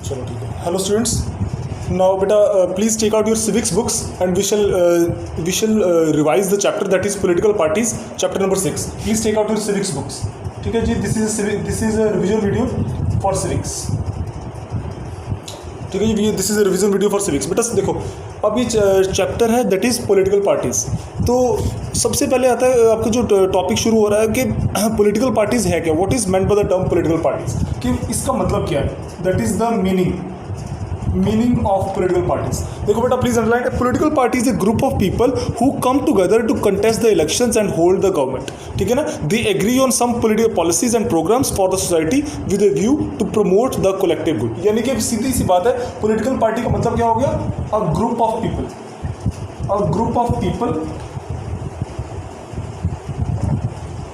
चलो ठीक है. Hello students. Now beta please take out your civics books and we shall revise the chapter that is political parties, chapter number 6. Please take out your civics books. ठीक है जी. This is a revision video for civics. ठीक है जी. This is a revision video for civics. बेटा देखो अब ये chapter है दैट इज़ पॉलिटिकल पार्टीज़. तो सबसे पहले आता है आपका जो टॉपिक शुरू हो रहा है कि पॉलिटिकल पार्टीज़ है क्या, what is meant by the term political parties, कि इसका मतलब क्या है. That is the meaning of political parties. देखो बेटा please underline, political party is a group of people who come together to contest the elections and hold the government. ठीक है ना. They agree on some political policies and programmes for the society with a view to promote the collective good. यानी कि सीधी सी बात है, political party का मतलब क्या हो गया, a group of people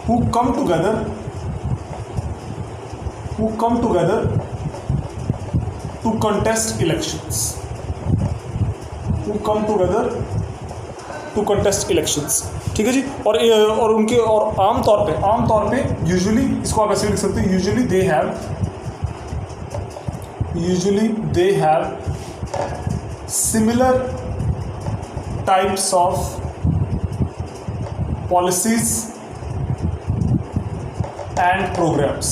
who come together to contest elections. ठीक है जी. और उनके और आमतौर पे यूजुअली इसको आप ऐसे लिख सकते हैं, usually they have similar types of policies and programmes.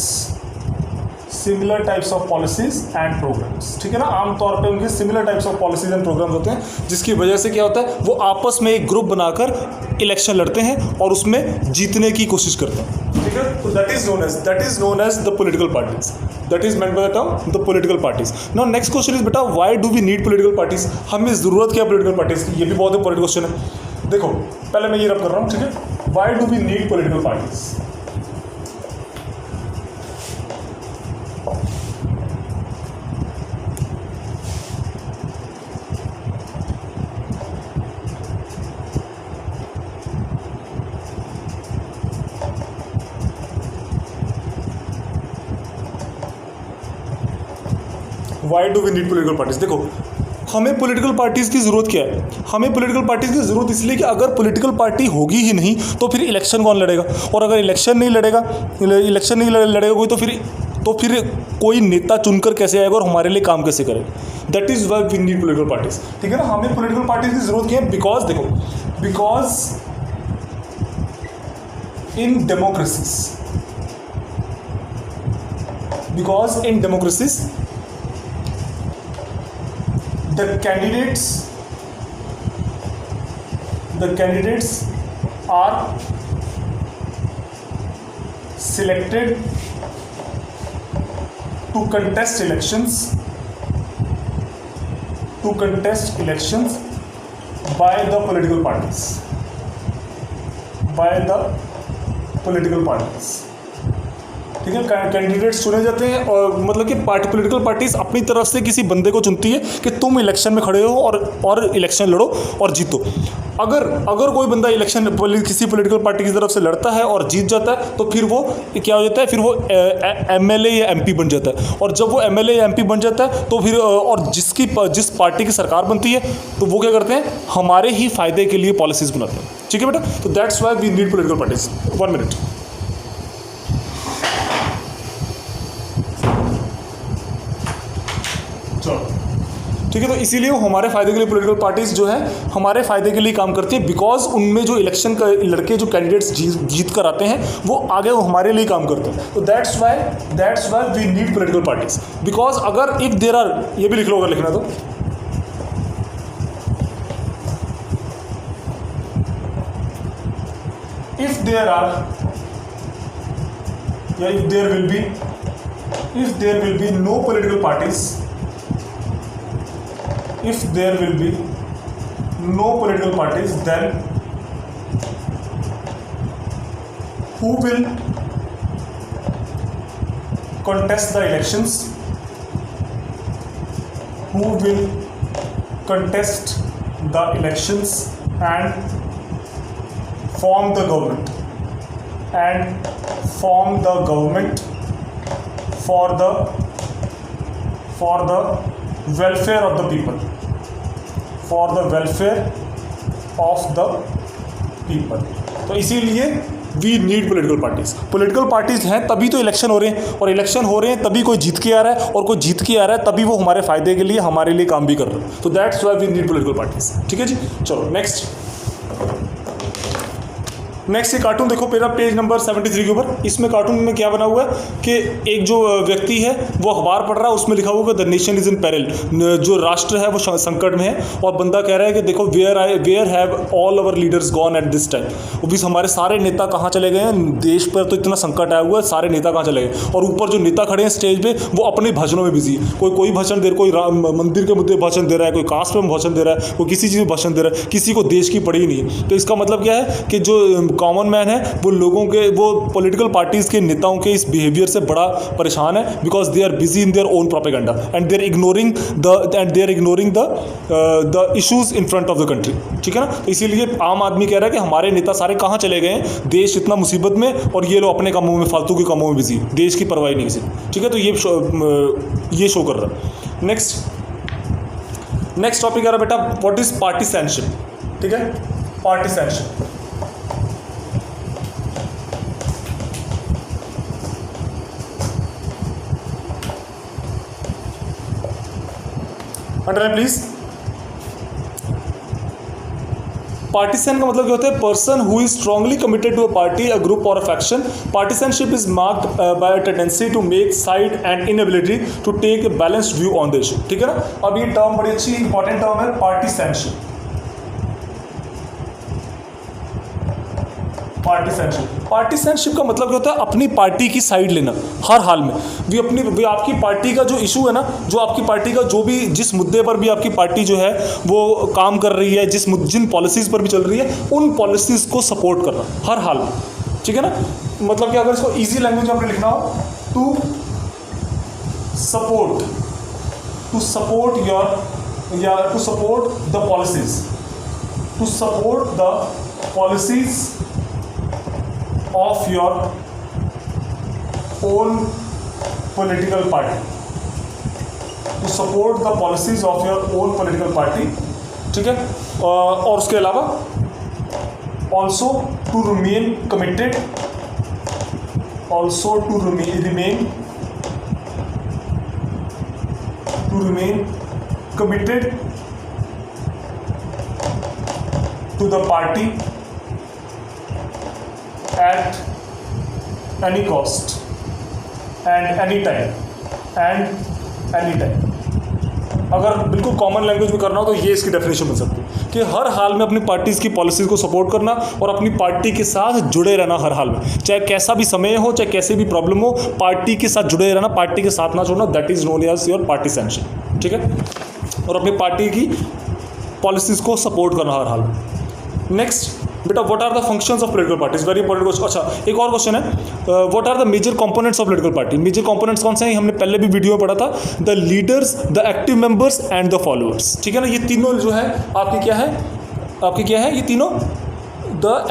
Similar types of policies and programmes. ठीक है ना. आमतौर पे उनके similar types of policies and programmes होते हैं, जिसकी वजह से क्या होता है, वो आपस में एक ग्रुप बनाकर इलेक्शन लड़ते हैं और उसमें जीतने की कोशिश करते हैं. ठीक है. तो that is known as the political parties. That is meant by the term the political parties. Now next question is बेटा, why do we need political parties. हमें जरूरत क्या पॉलिटिकल पार्टीज की. ये भी बहुत इंपॉर्टेंट क्वेश्चन है. देखो पहले मैं ये रब कर रहा हूँ. ठीक है. Why do we need political parties. Why do we need political parties. देखो हमें पॉलिटिकल पार्टीज़ की ज़रूरत क्या है. हमें पॉलिटिकल पार्टीज़ की ज़रूरत इसलिए कि अगर पॉलिटिकल पार्टी होगी ही नहीं तो फिर इलेक्शन कौन लड़ेगा, और अगर इलेक्शन नहीं लड़ेगा कोई, तो फिर कोई नेता चुनकर कैसे आएगा और हमारे लिए काम कैसे करेगा. That is why we need political parties. ठीक है ना. हमें पॉलिटिकल पार्टीज़ की ज़रूरत क्या है, because in democracies the candidates are selected to contest elections by the political parties. ठीक है. कैंडिडेट्स चुने जाते हैं और मतलब कि पॉलिटिकल पार्टीज अपनी तरफ से किसी बंदे को चुनती है कि तुम इलेक्शन में खड़े हो और इलेक्शन लड़ो और जीतो. अगर कोई बंदा इलेक्शन किसी पॉलिटिकल पार्टी की तरफ से लड़ता है और जीत जाता है तो फिर वो क्या हो जाता है, फिर वो एमएलए या एमपी बन जाता है. और जब वो एमएलए या एमपी बन जाता है तो फिर और जिस पार्टी की सरकार बनती है तो वो क्या करते हैं, हमारे ही फायदे के लिए पॉलिसीज़ बनाते हैं. ठीक है बेटा. तो that's why we need political parties. 1 minute. ठीक है. तो इसीलिए वो हमारे फ़ायदे के लिए पॉलिटिकल पार्टीज़ जो है हमारे फ़ायदे के लिए काम करती है, बिकॉज उनमें जो इलेक्शन का लड़के जो कैंडिडेट्स जीत कर आते हैं वो आगे वो हमारे लिए काम करते हैं. तो that's why we need political parties. Because अगर इफ देयर आर, ये भी लिख लो अगर लिखना तो, if there will be no political parties, then who will contest the elections, and form the government for the welfare of the people. तो इसीलिए we need political parties. Political parties हैं तभी तो इलेक्शन हो रहे हैं, और इलेक्शन हो रहे हैं तभी कोई जीत के आ रहा है, और कोई जीत के आ रहा है तभी वो हमारे फायदे के लिए, हमारे लिए काम भी कर रहे हैं। तो that's why we need political parties. ठीक है जी, चलो नेक्स्ट ये कार्टून देखो मेरा पेज नंबर 73 के ऊपर। इसमें कार्टून में क्या बना हुआ है कि एक जो व्यक्ति है वो अखबार पढ़ रहा है, उसमें लिखा हुआ है the nation is in peril, जो राष्ट्र है वो संकट में है, और बंदा कह रहा है कि देखो where have all our leaders gone at this time. वो भी हमारे सारे नेता कहाँ चले गए हैं, देश पर तो इतना संकट आया हुआ है, सारे नेता कहाँ चले गए। और ऊपर जो नेता खड़े हैं स्टेज पे वो अपने भाषणों में बिजी है, कोई भाषण दे रहा है, कोई मंदिर के मुद्दे भाषण दे रहा है, कोई कास्ट में भाषण दे रहा है, कोई किसी चीज़ में भाषण दे रहा है, किसी को देश की पड़ी ही नहीं है। तो इसका मतलब क्या है कि जो कॉमन मैन है वो लोगों के, वो पॉलिटिकल पार्टीज के नेताओं के इस बिहेवियर से बड़ा परेशान है, because they are busy in their own propaganda and they are ignoring the issues in front of the country. ठीक है ना, तो इसीलिए आम आदमी कह रहा है कि हमारे नेता सारे कहाँ चले गए हैं, देश इतना मुसीबत में, और ये लोग अपने कामों में, फालतू के कामों में बिजी, देश की परवाही नहीं किसी। ठीक है, तो ये शो कर रहा है। नेक्स्ट टॉपिक आ रहा बेटा, व्हाट इज पार्टीसनशिप। ठीक है, पार्टीसनशिप अंडरलाइन प्लीज। पार्टीसन का मतलब क्या होता है, person who is strongly committed to a party, a group और a faction. Partisanship is marked by a tendency to make side and inability to take a balanced view on the issue. ठीक है ना, अब ये term बड़ी अच्छी important term है, पार्टीसनशिप। पार्टीसनशिप का मतलब क्या होता है, अपनी पार्टी की साइड लेना हर हाल में। वे आपकी पार्टी का जो इशू है ना, जो आपकी पार्टी का जो भी, जिस मुद्दे पर भी आपकी पार्टी जो है वो काम कर रही है, जिन पॉलिसीज़ पर भी चल रही है, उन पॉलिसीज़ को सपोर्ट करना हर हाल में। ठीक है ना, मतलब कि अगर इसको ईजी लैंग्वेज में आपने लिखना हो, to support the policies of your own political party, to support the policies of your own political party। ठीक है, और उसके अलावा also to remain committed to the party at any cost and any time। अगर बिल्कुल common language में करना हो तो ये इसकी डेफिनेशन बन सकती है कि हर हाल में अपनी पार्टीज़ की पॉलिसीज़ को सपोर्ट करना और अपनी पार्टी के साथ जुड़े रहना हर हाल में, चाहे कैसा भी समय हो, चाहे कैसी भी प्रॉब्लम हो, पार्टी के साथ जुड़े रहना, पार्टी के साथ ना छोड़ना, that is known as your partisanship. ठीक है, और अपनी पार्टी की पॉलिसीज़ को सपोर्ट करना हर हाल में। नेक्स्ट बेटा, what are the functions of political parties, very important question. अच्छा, एक और क्वेश्चन है, what are the major components of political party. Major components कौन से हैं, हमने पहले भी वीडियो में पढ़ा था, the leaders, the active members and the followers. ठीक है ना, ये तीनों जो है आपके क्या है, ये तीनों the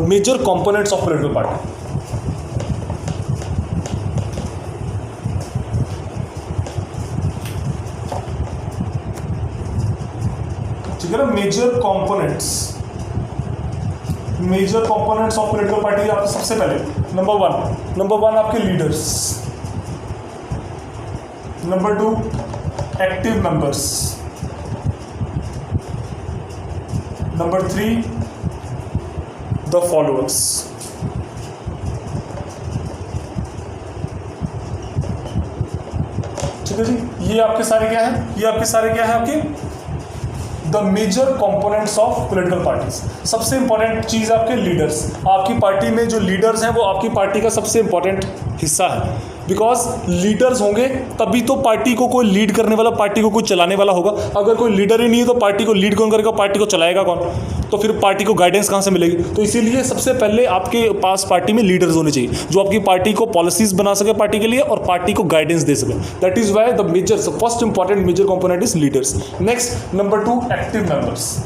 major components of political party. ठीक है ना, major components of political party आपके सबसे पहले नंबर वन आपके leaders, number 2 active members, number 3 the followers. ठीक है जी, ये आपके सारे क्या है, आपके the major components of political parties. सबसे इंपॉर्टेंट चीज़ आपके लीडर्स, आपकी पार्टी में जो लीडर्स हैं वो आपकी पार्टी का सबसे इंपॉर्टेंट हिस्सा है, बिकॉज लीडर्स होंगे तभी तो पार्टी को कोई लीड करने वाला, पार्टी को कोई चलाने वाला होगा। अगर कोई लीडर ही नहीं है तो पार्टी को लीड कौन करेगा, पार्टी को चलाएगा कौन, तो फिर पार्टी को गाइडेंस कहाँ से मिलेगी। तो इसीलिए सबसे पहले आपके पास पार्टी में लीडर्स होने चाहिए जो आपकी पार्टी को पॉलिसीज बना सके पार्टी के लिए और पार्टी को गाइडेंस दे सके। That is why the major first important major component is leaders. Next number 2 active members.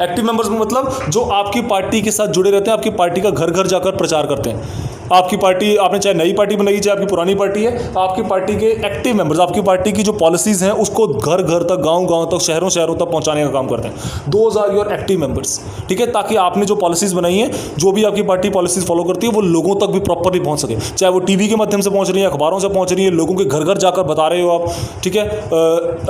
Active members में मतलब जो आपकी पार्टी के साथ जुड़े रहते हैं, आपकी पार्टी का घर घर जाकर प्रचार करते हैं। आपकी पार्टी, आपने चाहे नई पार्टी बनाई चाहे आपकी पुरानी पार्टी है, आपकी पार्टी के एक्टिव मेंबर्स आपकी पार्टी की जो पॉलिसीज़ हैं उसको घर घर तक, गांव गांव तक, शहरों शहरों तक पहुंचाने का काम करते हैं। Those are your active members, ठीक है, ताकि आपने जो पॉलिसीज़ बनाई हैं, जो भी आपकी पार्टी पॉलिसीज़ फॉलो करती है, वो लोगों तक भी प्रॉपरली पहुंच सके, चाहे वो टीवी के माध्यम से पहुंच रही है, अखबारों से पहुंच रही है, लोगों के घर घर जाकर बता रहे हो आप, ठीक है,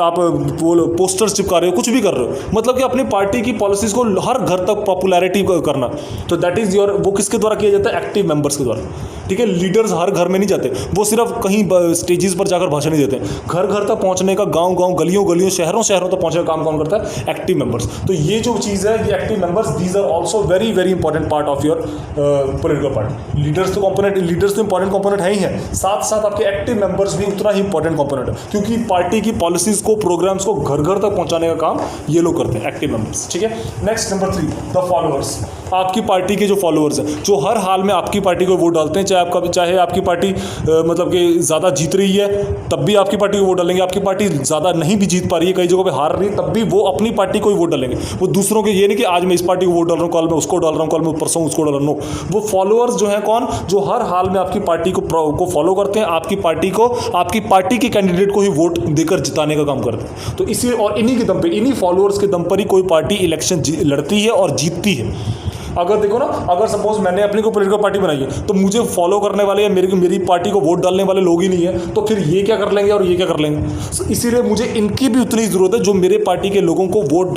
आप वो पोस्टर्स चिपका रहे हो, कुछ भी कर रहे हो, मतलब कि अपनी पार्टी की पॉलिसीज़ को हर घर तक पॉपुलैरिटी करना। तो दैट इज़ योर, वो किसके द्वारा किया जाता है? एक्टिव मेंबर्स के द्वारा, ठीक है। लीडर्स हर घर में नहीं जाते, वो सिर्फ कहीं स्टेजेस पर जाकर भाषण नहीं देते, घर घर तक पहुंचने का, गांव गांव, गलियों गलियों, शहरों शहरों तक पहुंचने का काम कौन करता है? Active members. तो ये जो चीज़ है, ये active members, these are also very very important part of your political party. Leaders तो इंपॉर्टेंट कंपोनेंट है ही है, साथ साथ आपके एक्टिव मेंबर्स भी उतना ही इंपॉर्टेंट कंपोनेंट है, क्योंकि पार्टी की पॉलिसीज़ को, प्रोग्राम्स को घर घर तक पहुंचाने का काम ये लोग करते हैं, एक्टिव मेंबर्स, ठीक है। Next number 3, the followers. आपकी पार्टी के जो फॉलोअर्स हैं, जो हर हाल में आपकी पार्टी को वोट डालते हैं, चाहे आपकी पार्टी मतलब कि ज़्यादा जीत रही है तब भी आपकी पार्टी को वोट डालेंगे, आपकी पार्टी ज़्यादा नहीं भी जीत पा रही है, कई जगहों पे हार रही है, तब भी वो अपनी पार्टी को ही वोट डालेंगे। वो दूसरों के, ये नहीं कि आज मैं इस पार्टी को वोट डाल रहा हूँ, कल मैं उसको डाल रहा हूँ, कल मैं परसों उसको डाल रहा हूँ। वो फॉलोअर्स जो हैं कौन? जो हर हाल में आपकी पार्टी को फॉलो करते हैं, आपकी पार्टी को, आपकी पार्टी के कैंडिडेट को ही वोट देकर जिताने का काम करते हैं। तो इसी और इन्हीं के दम पे, इन्हीं फॉलोअर्स के दम पर ही कोई पार्टी इलेक्शन लड़ती है और जीतती है। अगर देखो ना, अगर सपोज मैंने अपनी कोई पॉलिटिकल पार्टी बनाई है, तो मुझे फॉलो करने वाले या मेरी पार्टी को वोट डालने वाले लोग ही नहीं है, तो फिर ये क्या कर लेंगे और ये क्या कर लेंगे? इसीलिए मुझे इनकी भी उतनी ज़रूरत है, जो मेरे पार्टी के लोगों को वोट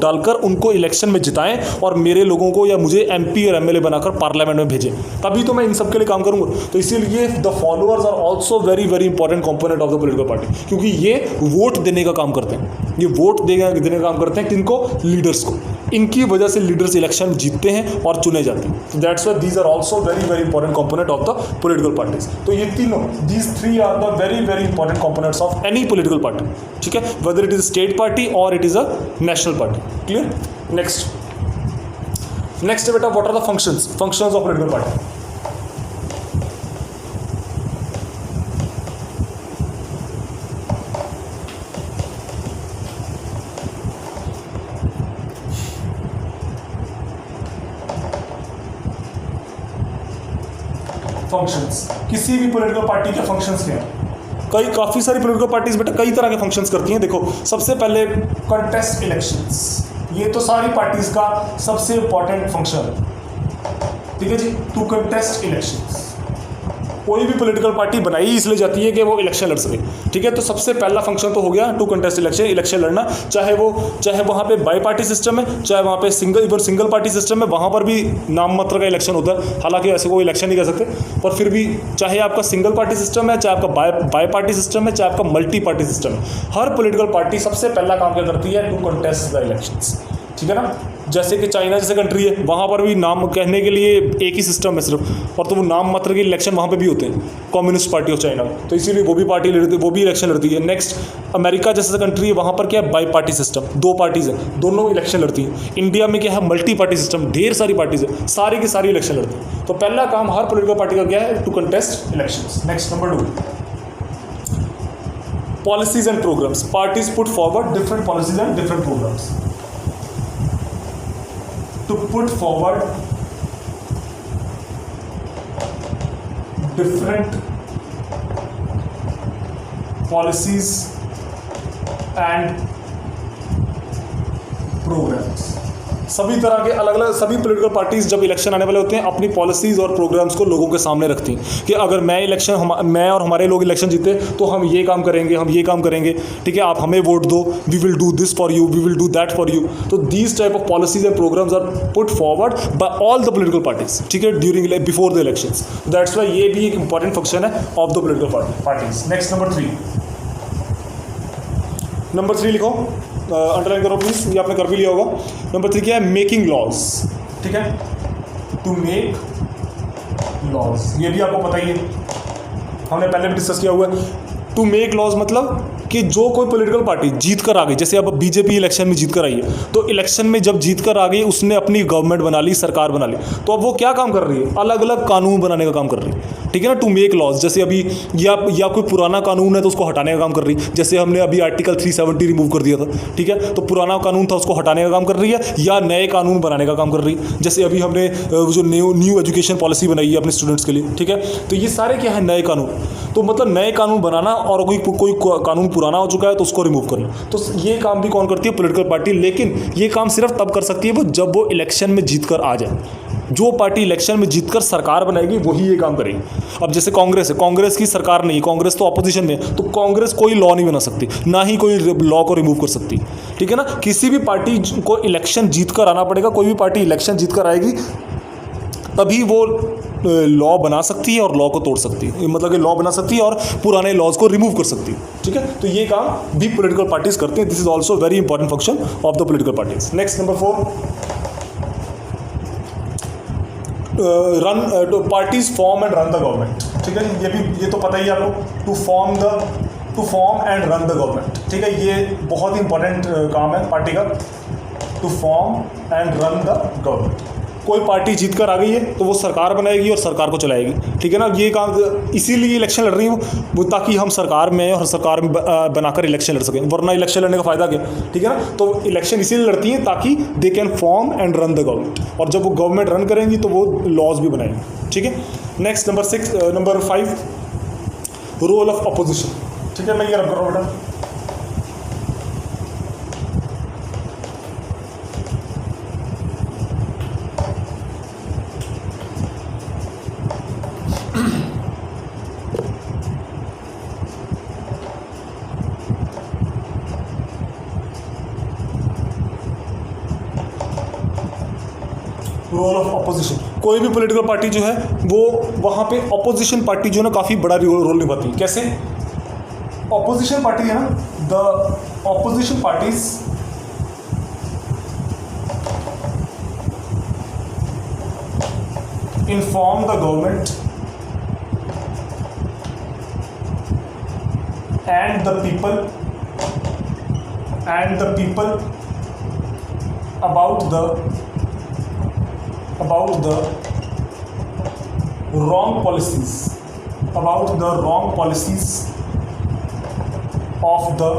डालकर उनको इलेक्शन में जिताएं और मेरे लोगों को या मुझे MP और MLA बनाकर पार्लियामेंट में भेजें, तभी तो मैं इन सब के लिए काम करूँगा। तो इसीलिए the followers are also very very important component of the political party, क्योंकि ये वोट देने का काम करते हैं, ये वोट देने का काम करते हैं किनको? लीडर्स को। इनकी वजह से लीडर्स इलेक्शन जीतते हैं और चुने जाते हैं। तो that's why these are also very very important component of the political parties. तो ये तीनों, these 3 are the very very important components of any political party, ठीक है, whether it is state party और it is a national party. Clear? Next बेटा, what are the functions of political party? Functions, किसी भी political party के functions क्या हैं? काफ़ी सारी पॉलिटिकल पार्टीज बेटा कई तरह के फंक्शंस करती हैं। देखो, सबसे पहले कंटेस्ट इलेक्शंस, ये तो सारी पार्टीज का सबसे इंपॉर्टेंट फंक्शन है, ठीक है जी, टू कंटेस्ट इलेक्शंस। कोई भी पॉलिटिकल पार्टी बनाई इसलिए जाती है कि वो इलेक्शन लड़ सके, ठीक है। तो सबसे पहला फंक्शन तो हो गया टू कंटेस्ट इलेक्शन लड़ना, चाहे वहाँ पे बाई पार्टी सिस्टम है, चाहे वहाँ पे सिंगल पार्टी सिस्टम है, वहाँ पर भी नाम मात्र का इलेक्शन होता है। हालांकि ऐसे कोई इलेक्शन नहीं कर सकते, पर फिर भी चाहे आपका सिंगल पार्टी सिस्टम है, चाहे आपका बाई पार्टी सिस्टम है, चाहे आपका मल्टी पार्टी सिस्टम है, हर पॉलिटिकल पार्टी सबसे पहला काम क्या करती है? टू कंटेस्ट द इलेक्शंस, ठीक है ना। जैसे कि चाइना जैसे कंट्री है, वहाँ पर भी नाम कहने के लिए एक ही सिस्टम है सिर्फ, और तो वो नाम मात्र के इलेक्शन वहाँ पे भी होते हैं, कम्युनिस्ट पार्टी ऑफ चाइना, तो इसीलिए वो भी इलेक्शन लड़ती है। नेक्स्ट, अमेरिका जैसे कंट्री है, वहाँ पर क्या है? बाई पार्टी सिस्टम, 2 पार्टीज़ हैं, दोनों इलेक्शन लड़ती हैं। इंडिया में क्या है? मल्टी पार्टी सिस्टम, ढेर सारी पार्टीज़ है, सारी की सारी इलेक्शन लड़ती हैं। तो पहला काम हर पॉलिटिकल पार्टी का क्या है? To contest elections. Next, number 2, policies and programmes. Parties put forward different policies and different programmes. To put forward different policies and programs। सभी तरह के अलग अलग सभी पॉलिटिकल पार्टीज जब इलेक्शन आने वाले होते हैं, अपनी पॉलिसीज़ और प्रोग्राम्स को लोगों के सामने रखती हैं कि अगर मैं और हमारे लोग इलेक्शन जीते तो हम ये काम करेंगे, ठीक है, आप हमें वोट दो, we will do this for you, we will do that for you. तो these type of policies and programmes are put forward by all the political parties, ठीक है, before the elections. That's why ये भी एक important function है of the political parties. Next, number 3 लिखो, underline करो please, ये आपने कर भी लिया होगा। नंबर 3 क्या है? मेकिंग लॉज, ठीक है, टू मेक लॉज, ये भी आपको पता ही है, हमने पहले भी डिस्कस किया हुआ है। टू मेक लॉज मतलब कि जो कोई पॉलिटिकल पार्टी जीत कर आ गई, जैसे अब बीजेपी इलेक्शन में जीत कर आई है, तो इलेक्शन में जब जीत कर आ गई, उसने अपनी गवर्नमेंट बना ली, सरकार बना ली, तो अब वो क्या काम कर रही है? अलग अलग कानून बनाने का काम कर रही है। ठीक है ना, टू मेक लॉज। जैसे अभी या कोई पुराना कानून है तो उसको हटाने का काम कर रही है, जैसे हमने अभी आर्टिकल 370 रिमूव कर दिया था, ठीक है, तो पुराना कानून था उसको हटाने का काम कर रही है, या नए कानून बनाने का काम कर रही है। जैसे अभी हमने जो न्यू एजुकेशन पॉलिसी बनाई है अपने स्टूडेंट्स के लिए, ठीक है, तो ये सारे क्या है, नए कानून। तो मतलब नए कानून बनाना, और कोई कानून पुराना हो चुका है तो उसको रिमूव करना, तो ये काम भी कौन करती है, पॉलिटिकल पार्टी। लेकिन ये काम सिर्फ तब कर सकती है वो जब वो इलेक्शन में जीत कर आ जाए। जो पार्टी इलेक्शन में जीतकर सरकार बनाएगी वही ये काम करेगी। अब जैसे कांग्रेस है, कांग्रेस की सरकार नहीं है, कांग्रेस तो अपोजिशन में है, तो कांग्रेस कोई लॉ नहीं बना सकती, ना ही कोई लॉ को रिमूव कर सकती, ठीक है ना। किसी भी पार्टी को इलेक्शन जीतकर आना पड़ेगा, कोई भी पार्टी इलेक्शन जीतकर आएगी तभी वो लॉ बना सकती है और लॉ को तोड़ सकती है, मतलब कि लॉ बना सकती है और पुराने लॉज को रिमूव कर सकती है, ठीक है। तो ये काम भी पॉलिटिकल पार्टीज करती हैं। This is also very important function of the political parties. Next number 4, run parties form and run the government, ठीक है। ये तो पता ही है आपको, to form and run the government, ठीक है। ये बहुत ही इंपॉर्टेंट काम है पार्टी का, to form and run the government. कोई पार्टी जीत कर आ गई है तो वो सरकार बनाएगी और सरकार को चलाएगी, ठीक है ना। ये काम इसीलिए इलेक्शन लड़ रही हूँ वो, ताकि हम सरकार में और सरकार में बनाकर इलेक्शन लड़ सकें, वरना इलेक्शन लड़ने का फ़ायदा क्या, ठीक है ना। तो इलेक्शन इसीलिए लड़ती हैं ताकि they can form and run the government, और जब वो गवर्नमेंट रन करेंगी तो वो लॉज भी बनाएंगी, ठीक है। Next number 5, role of opposition, ठीक है। मैं ये रब कर रहा हूँ बेटा। रोल ऑफ अपोजिशन, कोई भी पॉलिटिकल पार्टी जो है वो वहाँ पे अपोजिशन पार्टी जो है ना काफ़ी बड़ा रोल निभाती है। कैसे? अपोजिशन पार्टी है ना, the opposition parties inform the government and the people about the wrong policies of the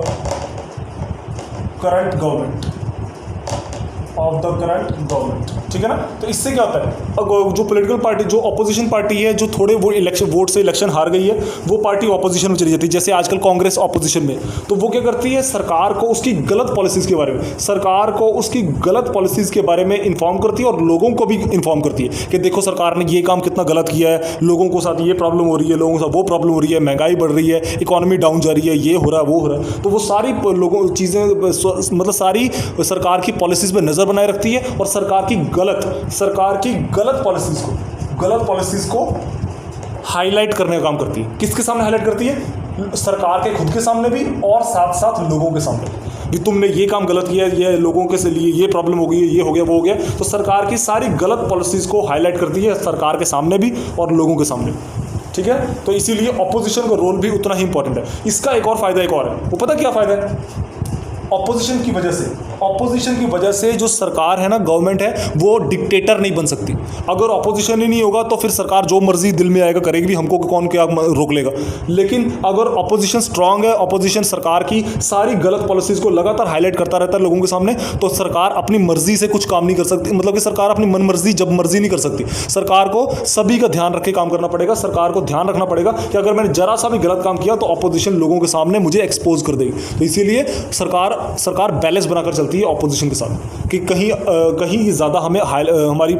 current government, ठीक है ना। तो इससे क्या होता है, जो पॉलिटिकल पार्टी, जो अपोजिशन पार्टी है, जो थोड़े वो वोट से इलेक्शन हार गई है, वो पार्टी अपोजिशन में चली जाती है। जैसे आजकल कांग्रेस अपोजिशन में, तो वो क्या करती है, सरकार को उसकी गलत पॉलिसीज़ के बारे में इन्फॉर्म करती है और लोगों को भी इन्फॉर्म करती है कि देखो सरकार ने ये काम कितना गलत किया है, लोगों को साथ ये प्रॉब्लम हो रही है, लोगों के साथ वो प्रॉब्लम हो रही है, महंगाई बढ़ रही है, इकॉनमी डाउन जा रही है, ये हो रहा है, वो हो रहा है। तो वो सारी चीज़ें, मतलब सारी सरकार की पॉलिसीज़ पर नज़र बनाए रखती है और सरकार की गलत पॉलिसीज़ को हाईलाइट करने का काम करती है। किसके सामने हाईलाइट करती है? सरकार के खुद के सामने भी और साथ साथ लोगों के सामने भी तुमने ये काम गलत किया, ये लोगों के लिए ये प्रॉब्लम हो गई, ये हो गया, वो हो गया। तो सरकार की सारी गलत पॉलिसीज़ को हाईलाइट करती है सरकार के सामने भी और लोगों के सामने भी, ठीक है। तो इसीलिए ऑपोजिशन का रोल भी उतना ही इंपॉर्टेंट है। इसका एक और फ़ायदा है, वो पता क्या फ़ायदा है? ऑपोजिशन की वजह से जो सरकार है ना, गवर्नमेंट है, वो डिक्टेटर नहीं बन सकती। अगर ऑपोजिशन ही नहीं होगा तो फिर सरकार जो मर्जी दिल में आएगा करेगी, भी हमको कौन क्या रोक लेगा। लेकिन अगर ऑपोजिशन स्ट्रांग है, ऑपोजिशन सरकार की सारी गलत पॉलिसीज़ को लगातार हाईलाइट करता रहता है लोगों के सामने, तो सरकार अपनी मर्जी से कुछ काम नहीं कर सकती। मतलब कि सरकार अपनी मन मर्जी जब मर्जी नहीं कर सकती। सरकार को सभी का ध्यान रख के काम करना पड़ेगा। सरकार को ध्यान रखना पड़ेगा कि अगर मैंने जरा सा भी गलत काम किया तो ऑपोजिशन लोगों के सामने मुझे एक्सपोज कर देगी। तो इसीलिए सरकार बैलेंस बनाकर चलती है ऑपोजिशन के साथ, कि कहीं ज़्यादा हमें हमारी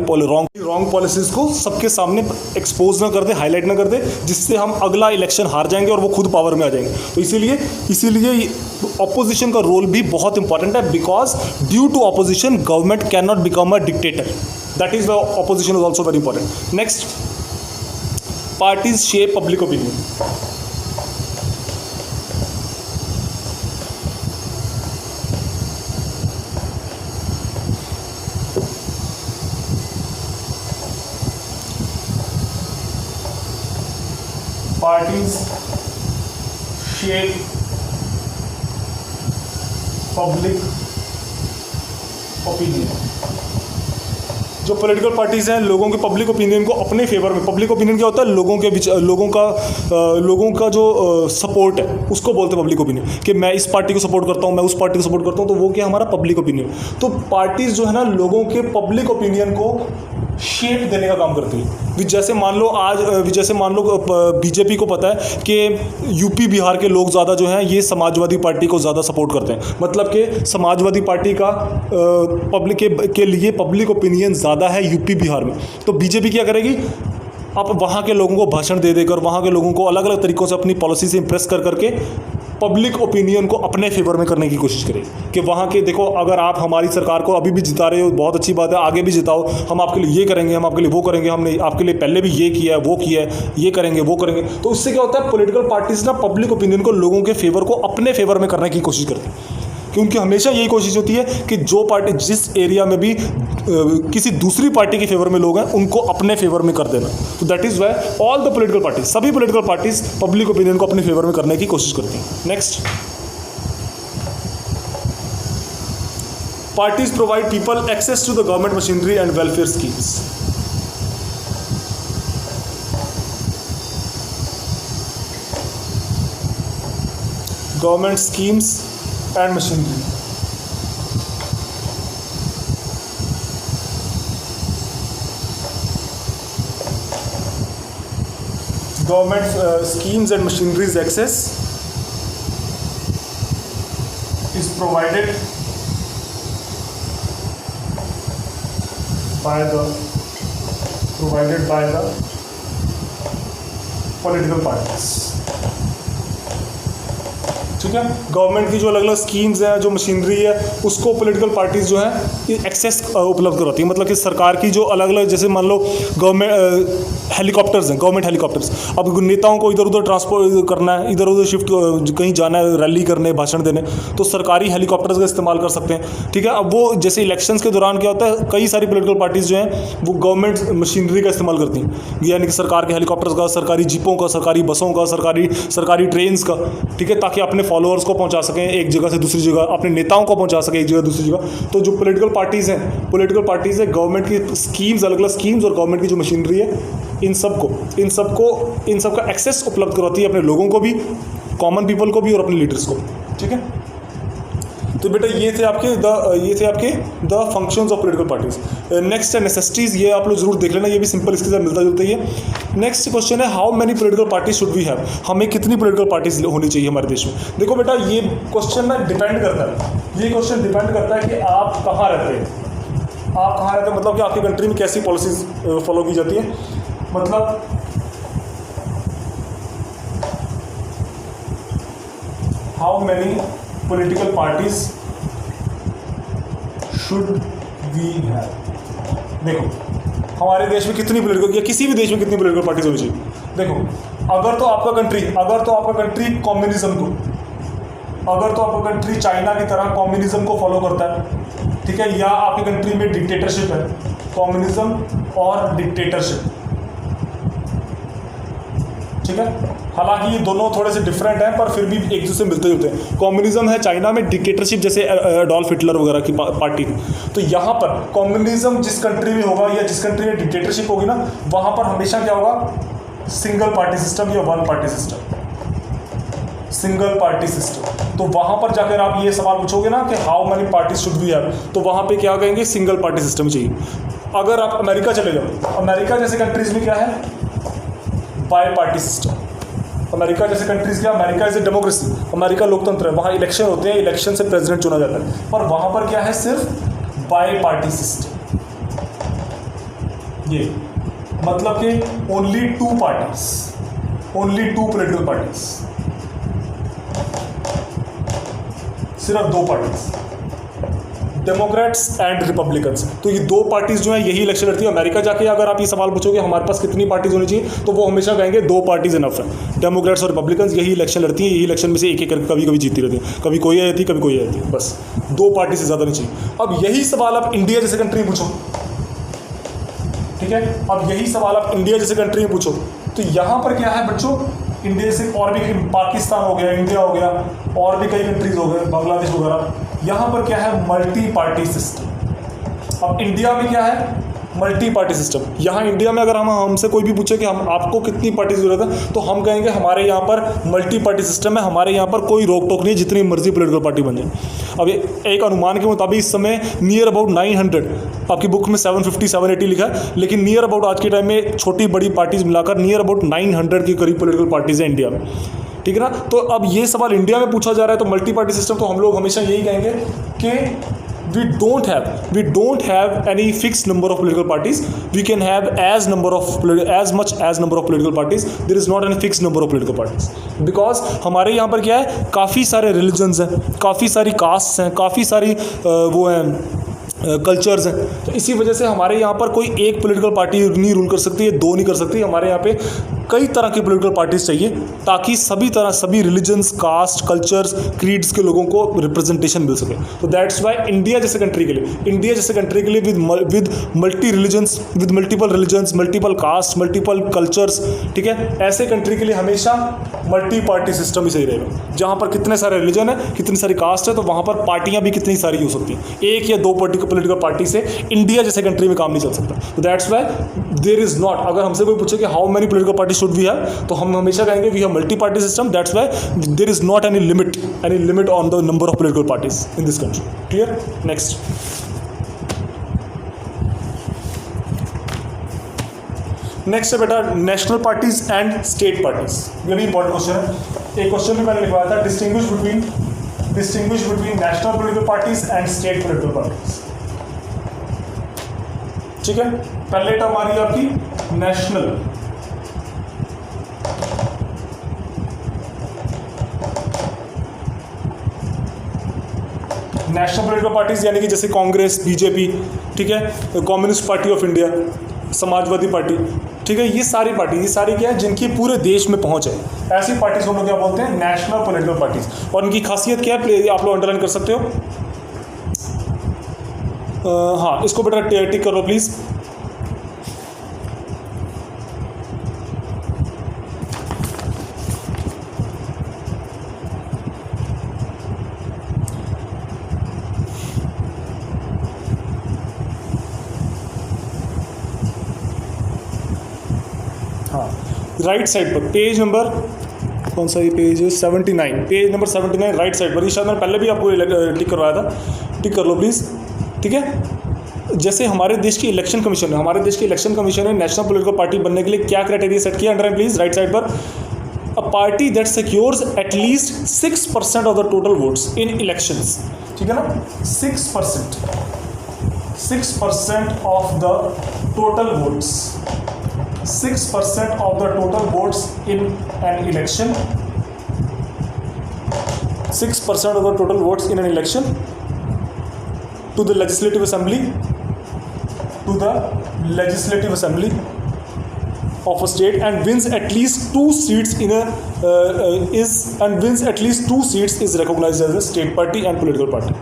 रॉन्ग पॉलिसीज़ को सबके सामने एक्सपोज ना कर दे, हाईलाइट ना कर दे, जिससे हम अगला इलेक्शन हार जाएंगे और वो खुद पावर में आ जाएंगे। तो इसीलिए ऑपोजिशन का रोल भी बहुत इंपॉर्टेंट है, because due to opposition government can not become a dictator. That is the opposition is also very important. Next, parties shape public opinion. Parties shape public opinion। जो political parties हैं लोगों के public opinion को अपने favour में, public opinion क्या होता है, लोगों का जो सपोर्ट है उसको बोलते हैं पब्लिक ओपिनियन, कि मैं इस पार्टी को सपोर्ट करता हूँ, मैं उस पार्टी को सपोर्ट करता हूँ, तो वो क्या हमारा पब्लिक ओपिनियन। तो पार्टीज़ जो है ना लोगों के पब्लिक ओपिनियन को शेप देने का काम करती है। जैसे मान लो बीजेपी को पता है कि यूपी बिहार के लोग ज़्यादा जो हैं ये समाजवादी पार्टी को ज़्यादा सपोर्ट करते हैं, मतलब कि समाजवादी पार्टी का पब्लिक के लिए पब्लिक ओपिनियन ज़्यादा है यूपी बिहार में। तो बीजेपी क्या करेगी, आप वहाँ के लोगों को भाषण दे देकर, वहाँ के लोगों को अलग अलग तरीक़ों से अपनी पॉलिसी से इम्प्रेस कर करके पब्लिक ओपिनियन को अपने फेवर में करने की कोशिश करेगी कि वहाँ के देखो, अगर आप हमारी सरकार को अभी भी जिता रहे हो बहुत अच्छी बात है, आगे भी जिताओ, हम आपके लिए ये करेंगे, हम आपके लिए वो करेंगे, हमने आपके लिए पहले भी ये किया है, वो किया है, ये करेंगे, वो करेंगे। तो उससे क्या होता है, पॉलिटिकल पार्टीज ना पब्लिक ओपिनियन को लोगों के फेवर को अपने फेवर में करने की कोशिश करती है, कि उनकी हमेशा यही कोशिश होती है कि जो पार्टी जिस एरिया में भी किसी दूसरी पार्टी के फेवर में लोग हैं उनको अपने फेवर में कर देना। तो that is why all the political parties, सभी पॉलिटिकल पार्टीज पब्लिक ओपिनियन को अपने फेवर में करने की कोशिश करती हैं। Next, parties provide people access to the government machinery and welfare schemes. Government schemes and machinery. Government schemes and machinery's access is provided by the political parties। ठीक है, गवर्नमेंट की जो अलग अलग स्कीम्स हैं, जो मशीनरी है, उसको पॉलिटिकल पार्टीज जो है एक्सेस उपलब्ध कराती है। मतलब कि सरकार की जो अलग अलग, जैसे मान लो गवर्नमेंट हेलीकॉप्टर्स हैं, गवर्नमेंट हेलीकॉप्टर्स, अब नेताओं को इधर उधर ट्रांसपोर्ट करना है, इधर उधर शिफ्ट कहीं जाना है, रैली करने, भाषण देने, तो सरकारी हेलीकॉप्टर्स का इस्तेमाल कर सकते हैं। ठीक है, अब वो जैसे इलेक्शंस के दौरान क्या होता है, कई सारी पॉलिटिकल पार्टीज जो हैं वो गवर्नमेंट मशीनरी का इस्तेमाल करती हैं, यानी कि सरकार के हेलीकॉप्टर्स का, सरकारी जीपों का, सरकारी बसों का, सरकारी ट्रेन्स का। ठीक है, ताकि अपने फॉलोअर्स को पहुंचा सकें एक जगह से दूसरी जगह, अपने नेताओं को पहुंचा सकें एक जगह दूसरी जगह। तो जो पॉलिटिकल पार्टीज़ है गवर्नमेंट की स्कीम्स, अलग अलग स्कीम्स और गवर्नमेंट की जो मशीनरी है, इन सबका एक्सेस उपलब्ध करवाती है अपने लोगों को भी, कॉमन पीपल को भी और अपने लीडर्स को। ठीक है, तो बेटा ये थे आपके the functions of political parties. Next है नेसेसिटीज़, ये आप लोग जरूर देख लेना, ये भी सिंपल इसके साथ मिलता जुलता ही है। नेक्स्ट क्वेश्चन है how many political parties should we have, हमें कितनी पॉलिटिकल पार्टीज होनी चाहिए हमारे देश में। देखो बेटा, ये क्वेश्चन ना डिपेंड करता है कि आप कहाँ रहते हैं, मतलब कि आपकी कंट्री में कैसी पॉलिसीज फॉलो की जाती है। मतलब how many political parties should we have. देखो हमारे देश में कितनी पॉलिटिकल, या किसी भी देश में कितनी पॉलिटिकल पार्टीज होनी चाहिए। देखो अगर तो आपका कंट्री कम्युनिज्म को, अगर तो आपका कंट्री चाइना की तरह कम्युनिज्म को फॉलो करता है, ठीक है, या आपकी कंट्री में डिक्टेटरशिप है, कम्युनिज्म और डिक्टेटरशिप, ठीक है, हालांकि ये दोनों थोड़े से डिफरेंट हैं पर फिर भी एक दूसरे से मिलते जुलते हैं। कम्युनिज्म है चाइना में, डिक्टेटरशिप जैसे एडोल्फ हिटलर वगैरह की पार्टी। तो यहाँ पर कम्युनिज्म जिस कंट्री में होगा या जिस कंट्री में डिक्टेटरशिप होगी ना, वहाँ पर हमेशा क्या होगा, सिंगल पार्टी सिस्टम या one party system, single party system. तो वहाँ पर जाकर आप ये सवाल पूछोगे ना कि how many party should we have, तो वहाँ पे क्या कहेंगे, सिंगल पार्टी सिस्टम चाहिए। अगर आप अमेरिका चले जाओ, अमेरिका जैसे कंट्रीज में क्या है, बाई पार्टी सिस्टम। अमेरिका जैसे कंट्रीज क्या, America is a democracy, America लोकतंत्र है, वहाँ इलेक्शन होते हैं, इलेक्शन से प्रेसिडेंट चुना जाता है, पर वहाँ पर क्या है, सिर्फ बाई पार्टी सिस्टम। ये मतलब कि only two parties, only two political parties, सिर्फ दो पार्टीज, डेमोक्रेट्स एंड रिपब्लिकन्स। तो ये दो पार्टीज जो है यही इलेक्शन लड़ती है। अमेरिका जाके अगर आप ये सवाल पूछोगे हमारे पास कितनी पार्टीज होनी चाहिए, तो वो हमेशा कहेंगे दो पार्टीज इनफ है, डेमोक्रेट्स और रिपब्लिकन्स यही इलेक्शन लड़ती हैं, यही इलेक्शन में से एक एक करके कभी कभी जीती रहती है, कभी कोई आ जाती है, कभी कोई आ जाती है, बस दो पार्टी से ज़्यादा नहीं चाहिए। अब यही सवाल आप इंडिया जैसे कंट्री में पूछो, ठीक है, अब यही सवाल आप इंडिया जैसे कंट्री में पूछो, तो यहाँ पर क्या है बच्चों, इंडिया से और भी पाकिस्तान हो गया, इंडिया हो गया, और भी कई कंट्रीज हो गए, बांग्लादेश वगैरह, यहाँ पर क्या है, मल्टी पार्टी सिस्टम। अब इंडिया में क्या है, मल्टी पार्टी सिस्टम। यहाँ इंडिया में अगर हमसे कोई भी पूछे कि हम आपको कितनी पार्टी की जरूरत है, तो हम कहेंगे हमारे यहाँ पर मल्टी पार्टी सिस्टम है, हमारे यहाँ पर कोई रोक टोक नहीं है, जितनी मर्जी पॉलिटिकल पार्टी बन जाए। अब एक अनुमान के मुताबिक इस समय नियर अबाउट 900, आपकी बुक में 750 780 लिखा है, लेकिन नियर अबाउट आज के टाइम में छोटी बड़ी पार्टीज मिलाकर नियर अबाउट 900 के करीब पॉलिटिकल पार्टीज हैं इंडिया में, ठीक है ना। तो अब ये सवाल इंडिया में पूछा जा रहा है, तो मल्टी पार्टी सिस्टम, तो हम लोग हमेशा यही कहेंगे कि we don't have any fixed number of political parties. We can have as much as number of political parties. There is not any fixed number of political parties, because हमारे यहाँ पर क्या है, काफ़ी सारे रिलीजन्स हैं, काफ़ी सारी कास्ट्स हैं, काफ़ी सारी वो हैं कल्चर्स हैं। तो इसी वजह से हमारे यहाँ पर कोई एक पॉलिटिकल पार्टी नहीं रूल कर सकती है, दो नहीं कर सकती। हमारे यहाँ पे कई तरह की पॉलिटिकल पार्टीज चाहिए, ताकि सभी रिलीजन्स, कास्ट, कल्चर्स, क्रीड्स के लोगों को रिप्रेजेंटेशन मिल सके। तो दैट्स वाई इंडिया जैसे कंट्री के लिए with multi religions, with multiple religions, multiple caste, multiple cultures, ठीक है, ऐसे कंट्री के लिए हमेशा मल्टी पार्टी सिस्टम ही सही रहेगा। जहाँ पर कितने सारे रिलीजन है, कितनी सारी कास्ट है, तो वहाँ पर पार्टियाँ भी कितनी सारी हो सकती हैं। एक या दो पॉलिटिकल पार्टी से इंडिया जैसे कंट्री में काम नहीं चल सकता। तो that's why there is not, अगर हमसे कोई पूछे कि how many political party should we have, तो हम हमेशा कहेंगे we have multi party system. That's why there is not any limit on the number of political parties in this country. Clear? Next, next है बेटा national parties and state parties. ये भी important question है। एक question भी मैंने लिखवाया था, distinguish between national political parties and state political parties. ठीक है, पहले टर्म आ रही है आपकी नेशनल, पॉलिटिकल पार्टीज यानी कि जैसे कांग्रेस, बीजेपी, ठीक है, communist party of India, Samajwadi party, ठीक है, ये सारी क्या है, जिनकी पूरे देश में पहुंच है, ऐसी पार्टीज को हम लोग क्या बोलते हैं, नेशनल पॉलिटिकल पार्टीज। और इनकी खासियत क्या है, आप लोग अंडरलाइन कर सकते हो। हाँ, इसको बेटा टिक करो प्लीज। हाँ, राइट साइड पर पेज नंबर, कौन सा ये पेज है, 79, पेज नंबर 79 राइट साइड पर। ये शायद मैंने पहले भी आपको टिक करवाया था, टिक कर लो प्लीज़, ठीक है। जैसे हमारे देश की इलेक्शन कमीशन है, नेशनल पॉलिटिकल पार्टी बनने के लिए क्या क्राइटेरिया सेट किया, अंडरलाइन प्लीज, राइट साइड पर। अ party that secures at least 6% of the total votes in elections, ठीक है ना, 6% of the total votes, 6% of the total votes in an election, 6% of the total votes in an election to the legislative assembly, of a state, and wins at least 2 seats is recognized as a state party and political party।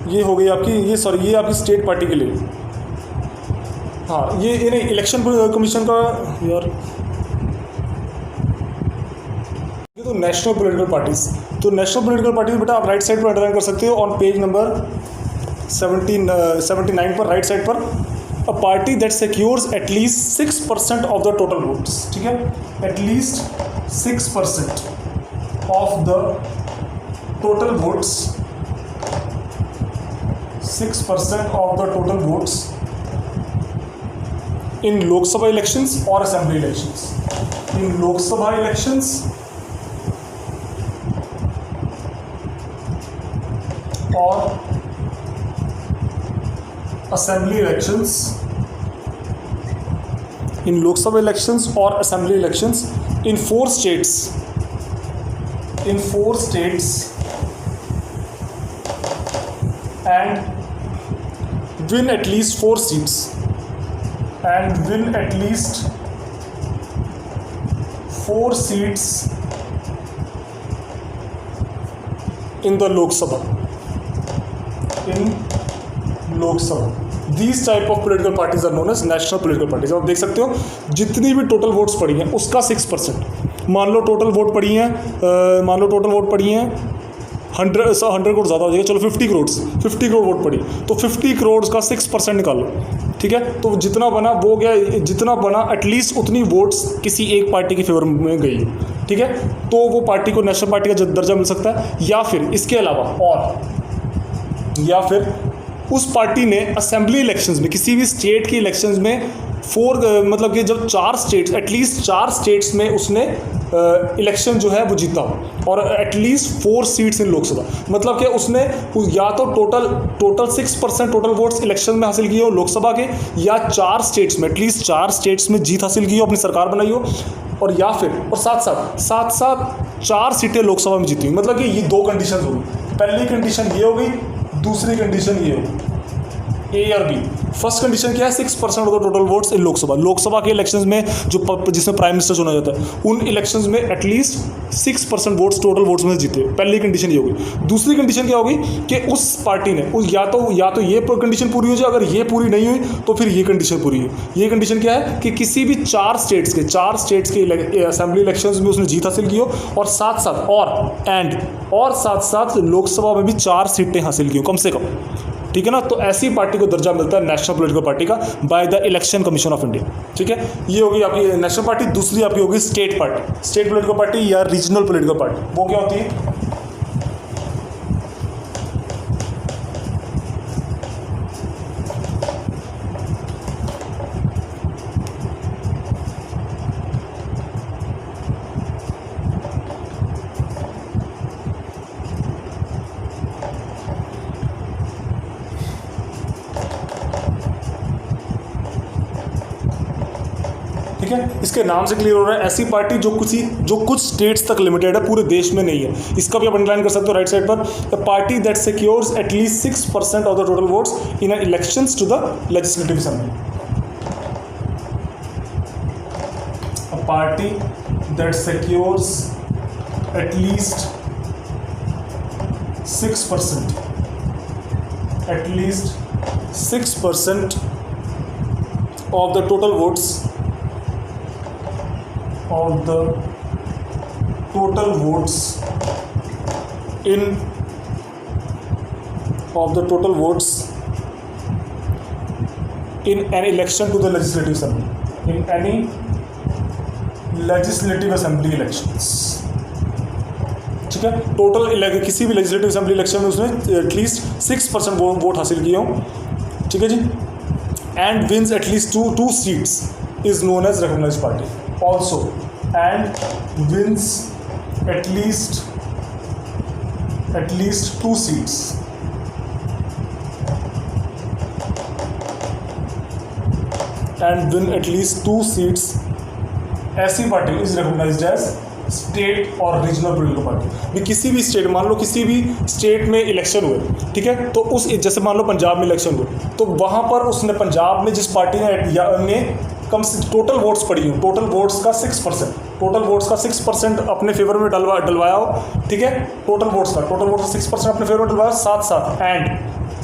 ये हो गई आपकी, ये आपकी state party के लिए। हाँ, ये नहीं, इलेक्शन कमीशन का यार, ये तो नेशनल पॉलिटिकल पार्टीज। तो नेशनल पॉलिटिकल पार्टीज बेटा आप राइट साइड पर अंडरलाइन कर सकते हो, ऑन पेज नंबर 79 पर, राइट साइड पर। अ party that secures at least 6% of the total votes, ठीक है, at least 6% of the total votes, 6% of the total votes in Lok Sabha elections or assembly elections, in Lok Sabha elections or assembly elections, in Lok Sabha elections or assembly elections in 4 states, and win at least 4 seats, and win at least 4 seats in the Lok Sabha. These type of political parties are known as national political parties। आप देख सकते हो जितनी भी total votes पड़ी हैं उसका 6%। मान लो टोटल वोट पड़ी हैं 100 करोड़ ज़्यादा हो जाएगा, चलो 50 करोड़ वोट पड़ी, तो 50 करोड़ का 6% निकालो, ठीक है, तो जितना बना वो हो गया, जितना बना एटलीस्ट उतनी वोट्स किसी एक पार्टी के फेवर में गई, ठीक है, तो वो पार्टी को नेशनल पार्टी का दर्जा मिल सकता है। या फिर इसके अलावा या फिर उस पार्टी ने असेंबली इलेक्शंस में, किसी भी स्टेट की इलेक्शंस में मतलब कि जब एटलीस्ट 4 स्टेट्स में उसने इलेक्शन जो है वो जीता हो और एटलीस्ट 4 सीट्स इन लोकसभा, मतलब कि उसने या तो टोटल 6% टोटल वोट्स इलेक्शन में हासिल किए हो लोकसभा के, या 4 स्टेट्स में एटलीस्ट 4 स्टेट्स में जीत हासिल की हो, अपनी सरकार बनाई हो, और या फिर और साथ 4 सीटें लोकसभा में जीती हुई। मतलब कि ये 2 कंडीशन होगी। पहली कंडीशन ये हो गई, दूसरी कंडीशन ये होगी, ए और बी। फर्स्ट कंडीशन क्या है, 6% ऑफ द टोटल वोट्स इन लोकसभा के इलेक्शंस में जो जिसमें प्राइम मिनिस्टर चुना जाता है, उन इलेक्शंस में एटलीस्ट 6% वोट्स टोटल वोट्स में जीते। पहली कंडीशन ये होगी। दूसरी कंडीशन क्या होगी कि उस पार्टी ने या तो ये कंडीशन पूरी हो जाए, अगर ये पूरी नहीं हुई तो फिर ये कंडीशन पूरी हुई। ये कंडीशन क्या है कि किसी भी 4 स्टेट्स के असेंबली इलेक्शंस में उसने जीत हासिल की हो, और साथ लोकसभा में भी 4 सीटें हासिल की हो कम से कम, ठीक है ना। तो ऐसी पार्टी को दर्जा मिलता है नेशनल पॉलिटिकल पार्टी का by the election commission of India, ठीक है। ये होगी आपकी नेशनल पार्टी। दूसरी आपकी होगी स्टेट पॉलिटिकल पार्टी या रीजनल पॉलिटिकल पार्टी। वो क्या होती है, ठीक है। इसके नाम से क्लियर हो रहा है, ऐसी पार्टी जो कुछ स्टेट्स तक लिमिटेड है, पूरे देश में नहीं है। इसका भी आप अंडरलाइन कर सकते हो राइट साइड पर, the party that secures at least 6% of the total votes in elections to the legislative assembly. A party that secures at least 6% of the total votes in an election to the legislative assembly, in any legislative assembly elections, ठीक है। Total किसी भी legislative assembly election में उसने at least 6% vote हासिल किए हों, ठीक है जी, and wins at least 2 seats is known as recognised party also, and wins at least 2 seats ऐसी पार्टी इज रिकॉग्नाइज्ड एज स्टेट और रीजनल पॉलिटिकल पार्टी। भी किसी भी स्टेट, मान लो किसी भी स्टेट में इलेक्शन हुए, ठीक है, तो उस जैसे मान लो पंजाब में इलेक्शन हुए, तो वहाँ पर उसने पंजाब में जिस पार्टी ने कम से टोटल वोट्स पड़ी हो, टोटल वोट्स का 6% अपने फेवर में डलवाया हो, ठीक है, टोटल वोट्स का 6% अपने फेवर में डलवाया,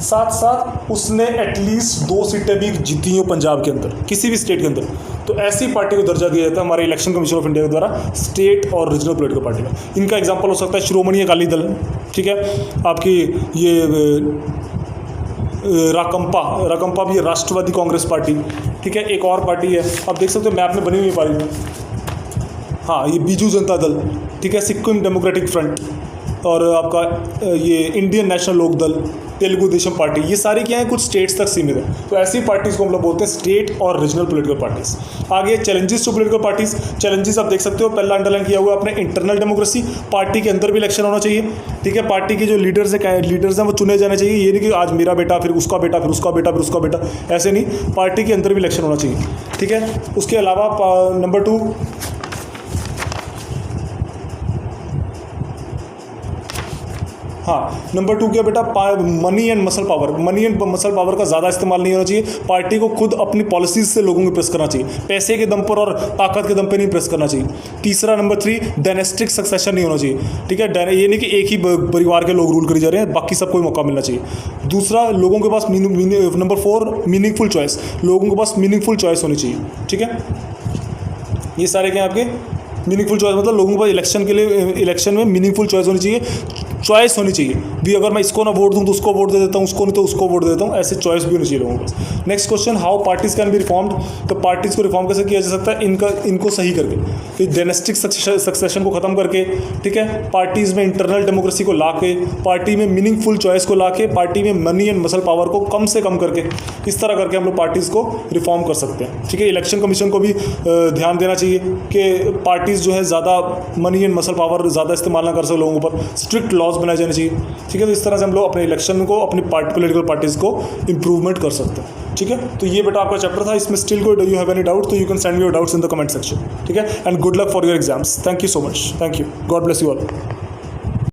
साथ उसने एटलीस्ट 2 सीटें भी जीती हो पंजाब के अंदर, किसी भी स्टेट के अंदर, तो ऐसी पार्टी को दर्जा दिया जाता है हमारे इलेक्शन कमीशन ऑफ इंडिया के द्वारा स्टेट और रीजनल पॉलिटिकल पार्टी का। इनका एग्जांपल हो सकता है श्रोमणी अकाली दल, ठीक है, आपकी ये राकंपा भी राष्ट्रवादी कांग्रेस पार्टी, ठीक है, एक और पार्टी है, आप देख सकते हो मैप में बनी हुई पार्टी, हाँ, ये बीजू जनता दल, ठीक है, सिक्किम डेमोक्रेटिक फ्रंट, और आपका ये इंडियन नेशनल लोक दल, तेलुगु देशम पार्टी, ये सारी क्या है कुछ स्टेट्स तक सीमित है। तो ऐसी पार्टीज़ को हम लोग बोलते हैं स्टेट और रीजनल पॉलिटिकल पार्टीज़। आगे challenges to political parties, challenges आप देख सकते हो, पहला अंडरलाइन किया हुआ अपने इंटरनल डेमोक्रेसी, पार्टी के अंदर भी इलेक्शन होना चाहिए, ठीक है, पार्टी के जो लीडर्स हैं वो चुने जाने चाहिए, ये नहीं कि आज मेरा बेटा फिर उसका बेटा फिर उसका बेटा फिर उसका बेटा, ऐसे नहीं, पार्टी के अंदर भी इलेक्शन होना चाहिए, ठीक है। उसके अलावा नंबर 2, हाँ, नंबर 2 क्या बेटा, मनी एंड मसल पावर का ज़्यादा इस्तेमाल नहीं होना चाहिए। पार्टी को खुद अपनी पॉलिसीज से लोगों को प्रेस करना चाहिए, पैसे के दम पर और ताकत के दम पर नहीं प्रेस करना चाहिए। तीसरा नंबर 3, डायनेस्टिक सक्सेशन नहीं होना चाहिए, ठीक है, ये नहीं कि एक ही परिवार के लोग रूल करी जा रहे हैं, बाकी सबको मौका मिलना चाहिए। दूसरा, लोगों के पास नंबर 4, मीनिंगफुल चॉइस, लोगों के पास मीनिंगफुल चॉइस होनी चाहिए, ठीक है। ये सारे क्या आपके मीनिंगफुल चॉइस, मतलब लोगों को इलेक्शन में मीनिंगफुल चॉइस होनी चाहिए। चॉइस होनी चाहिए भी, अगर मैं इसको ना वोट दूँ तो उसको वोट दे देता हूँ, उसको नहीं तो उसको वोट दे देता हूँ, ऐसे चॉइस भी होनी चाहिए लोगों के पास। Next question, how parties can be reformed, तो पार्टीज़ को रिफॉर्म कैसे किया जा सकता है, इनको सही करके, कि डायनेस्टिक सक्सेशन को ख़त्म करके, ठीक है, पार्टीज़ में इंटरनल डेमोक्रेसी को ला के, पार्टी में मीनिंगफुल चॉइस को ला के, पार्टी में मनी एंड मसल पावर को कम से कम करके, इस तरह करके हम लोग पार्टीज़ को रिफॉर्म कर सकते हैं। ठीक है, इलेक्शन कमीशन को भी ध्यान देना चाहिए कि पार्टीज़ जो है ज़्यादा मनी एंड मसल पावर ज़्यादा इस्तेमाल ना कर सके, लोगों पर स्ट्रिक्ट लॉज बनाए जाने चाहिए। ठीक है, तो इस तरह से हम लोग अपने इलेक्शन को, अपनी पॉलिटिकल पार्टीज़ को इम्प्रूवमेंट कर सकते हैं। ठीक है, तो ये बेटा आपका चैप्टर था, इसमें स्टिल कोई यू हैव एनी डाउट तो you can send me your doubts in the comment section. ठीक है, and good luck for your exams. Thank you so much, thank you, God bless you all.